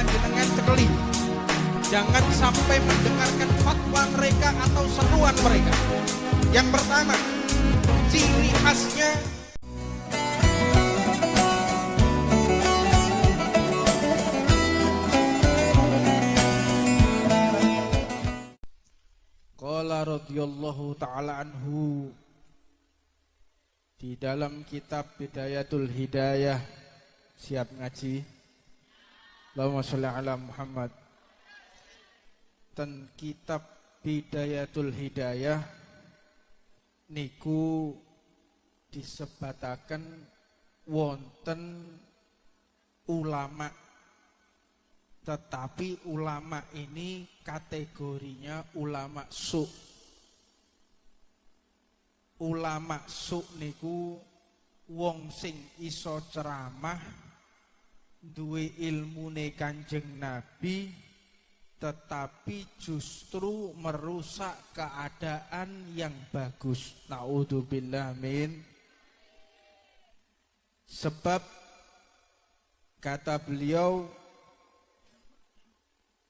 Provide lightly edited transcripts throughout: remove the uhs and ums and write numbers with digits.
panjenengan cekeli. Jangan sampai mendengarkan fatwa mereka atau seruan mereka. Yang pertama, ciri khasnya qala radhiyallahu ta'ala anhu di dalam kitab Bidayatul Hidayah. Siap ngaji? Allahumma sholli ala Muhammad. Dan kitab Bidayatul Hidayah niku disebataken wonten ulama, tetapi ulama ini kategorinya ulama su. Ulama su niku wong sing iso ceramah, duwe ilmune Kanjeng Nabi, tetapi justru merusak keadaan yang bagus. Naudzubillah min. Sebab kata beliau,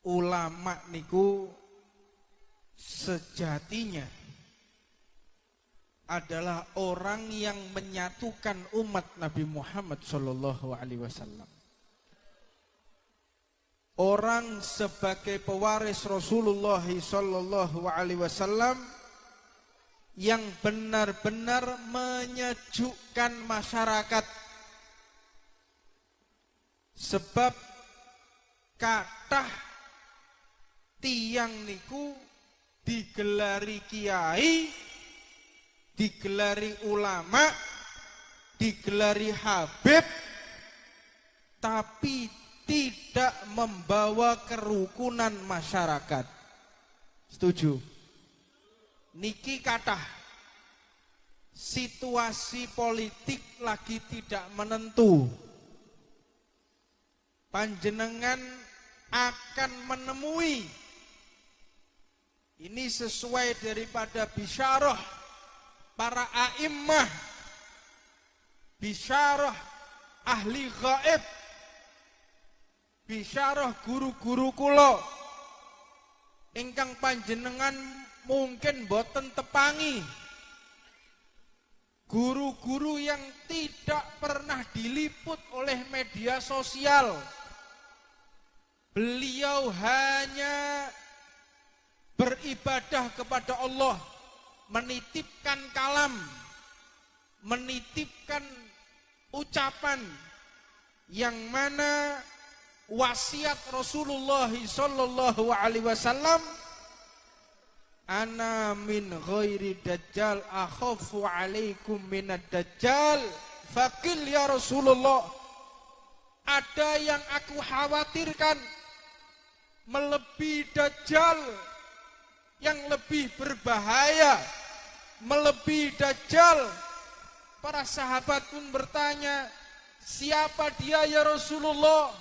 ulama niku sejatinya adalah orang yang menyatukan umat Nabi Muhammad SAW. Orang sebagai pewaris Rasulullah SAW yang benar-benar menyejukkan masyarakat. Sebab kathah tiang niku digelari kiai, digelari ulama, digelari habib, tapi tidak membawa kerukunan masyarakat. Setuju? Niki kathah situasi politik lagi tidak menentu. Panjenengan akan menemui, ini sesuai daripada bisyarah para a'immah, bisyarah ahli gaib, bisyarah guru-guru kula ingkang panjenengan mungkin boten tepangi. Guru-guru yang tidak pernah diliput oleh media sosial. Beliau hanya beribadah kepada Allah, menitipkan kalam, menitipkan ucapan yang mana wasiat Rasulullah sallallahu alaihi wasallam, ana min ghairi dajjal akhafu alaikum minad dajjal faqil ya Rasulullah. Ada yang aku khawatirkan melebihi dajjal, yang lebih berbahaya melebihi dajjal. Para sahabat pun bertanya, siapa dia ya Rasulullah?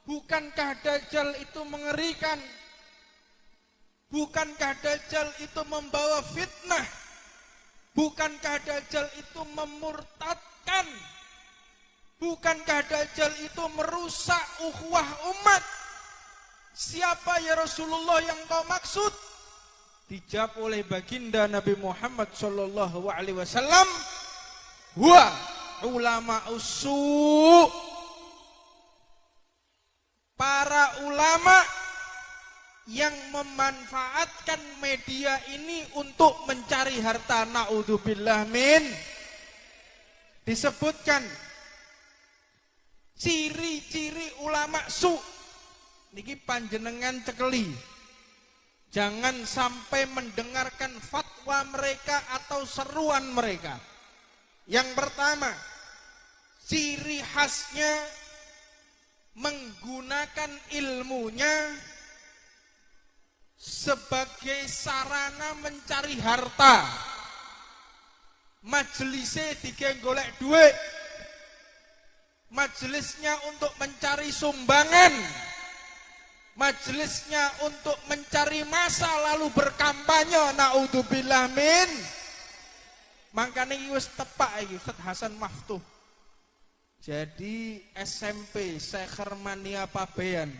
Bukankah dajjal itu mengerikan? Bukankah dajjal itu membawa fitnah? Bukankah dajjal itu memurtadkan? Bukankah dajjal itu merusak ukhuwah umat? Siapa ya Rasulullah yang kau maksud? Dijawab oleh baginda Nabi Muhammad sallallahu alaihi wasallam, huwa ulama usu. Para ulama yang memanfaatkan media ini untuk mencari harta. Naudzubillah min. Disebutkan ciri-ciri ulama su. Niki panjenengan cekeli. Jangan sampai mendengarkan fatwa mereka atau seruan mereka. Yang pertama, ciri khasnya menggunakan ilmunya sebagai sarana mencari harta. Majelisnya digolek duit, majelisnya untuk mencari sumbangan, majelisnya untuk mencari masa lalu berkampanye. Naudzubillah min. Makanya wis tepak iki Ustaz Hasan Maftuh. Jadi SMP Sekhermania Pabean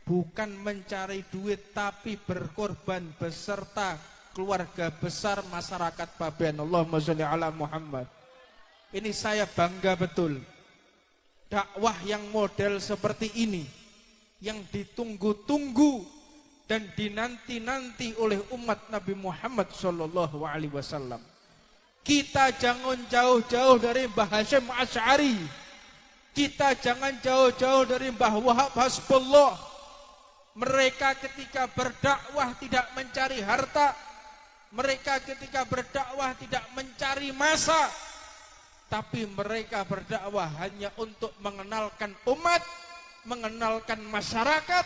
bukan mencari duit tapi berkorban beserta keluarga besar masyarakat Pabean. Allahumma sholli ala Muhammad. Ini saya bangga betul. Dakwah yang model seperti ini yang ditunggu-tunggu dan dinanti-nanti oleh umat Nabi Muhammad sallallahu alaihi wasallam. Kita jangan jauh-jauh dari Mbah Hasyim Asy'ari. Kita jangan jauh-jauh dari Mbah Wahab Hasbullah. Mereka ketika berdakwah tidak mencari harta. Mereka ketika berdakwah tidak mencari massa. Tapi mereka berdakwah hanya untuk mengenalkan umat, mengenalkan masyarakat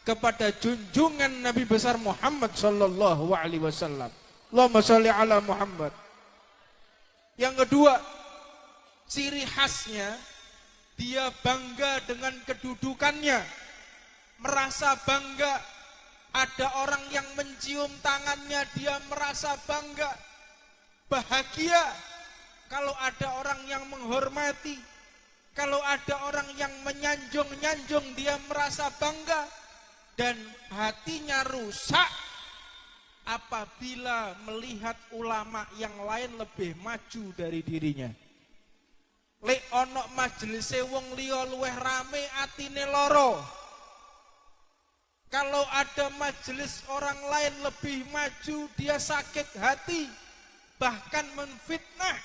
kepada junjungan Nabi besar Muhammad sallallahu alaihi wasallam. Allahumma sholli ala Muhammad. Yang kedua, ciri khasnya dia bangga dengan kedudukannya, merasa bangga. Ada orang yang mencium tangannya, dia merasa bangga, bahagia. Kalau ada orang yang menghormati, kalau ada orang yang menyanjung-nyanjung, dia merasa bangga. Dan hatinya rusak apabila melihat ulama yang lain lebih maju dari dirinya. Lek ono majelise wong liya luweh rame atine loro. Kalau ada majelis orang lain lebih maju, dia sakit hati, bahkan menfitnah.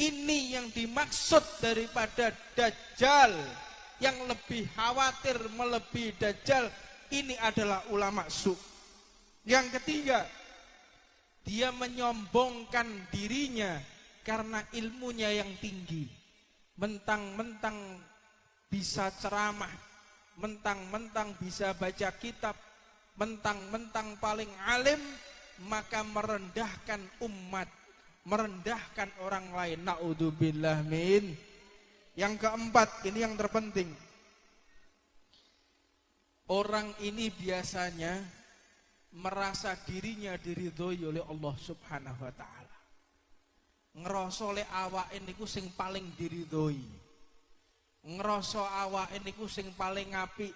Ini yang dimaksud daripada Dajjal. Yang lebih khawatir melebihi Dajjal, ini adalah ulama su. Yang ketiga, dia menyombongkan dirinya karena ilmunya yang tinggi. Mentang-mentang bisa ceramah, mentang-mentang bisa baca kitab, mentang-mentang paling alim, maka merendahkan umat, merendahkan orang lain. Na'udzubillah min. Yang keempat, ini yang terpenting. Orang ini biasanya merasa dirinya diridhoi oleh Allah Subhanahu wa ta'ala. Ngerasa le awake niku sing paling diridhoi. Ngerasa awake niku sing paling apik.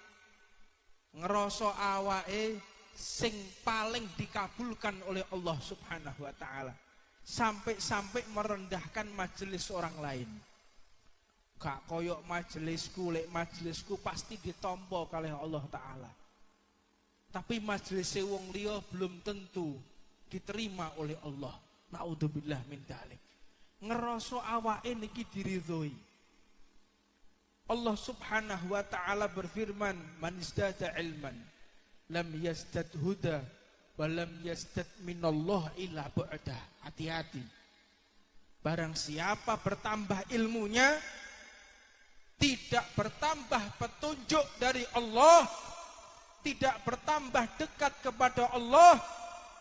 Ngerasa awake sing paling dikabulkan oleh Allah Subhanahu wa taala. Sampai-sampai merendahkan majelis orang lain. Gak koyok majelisku, lek majelisku pasti ditampa kalih Allah taala. Tapi majelis wong liya belum tentu diterima oleh Allah. Naudzubillah min dzalik. Ngerasa awake niki diridhoi. Allah Subhanahu wa taala berfirman, "Man izdada ilman lam yazdad huda wa lam yazdad minallah illa bu'da." Hati-hati. Barang siapa bertambah ilmunya, tidak bertambah petunjuk dari Allah, tidak bertambah dekat kepada Allah,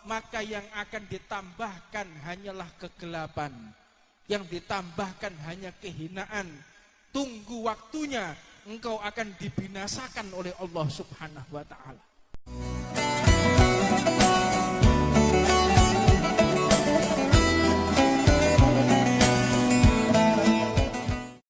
maka yang akan ditambahkan hanyalah kegelapan. Yang ditambahkan hanya kehinaan. Tunggu waktunya, engkau akan dibinasakan oleh Allah Subhanahu wa ta'ala.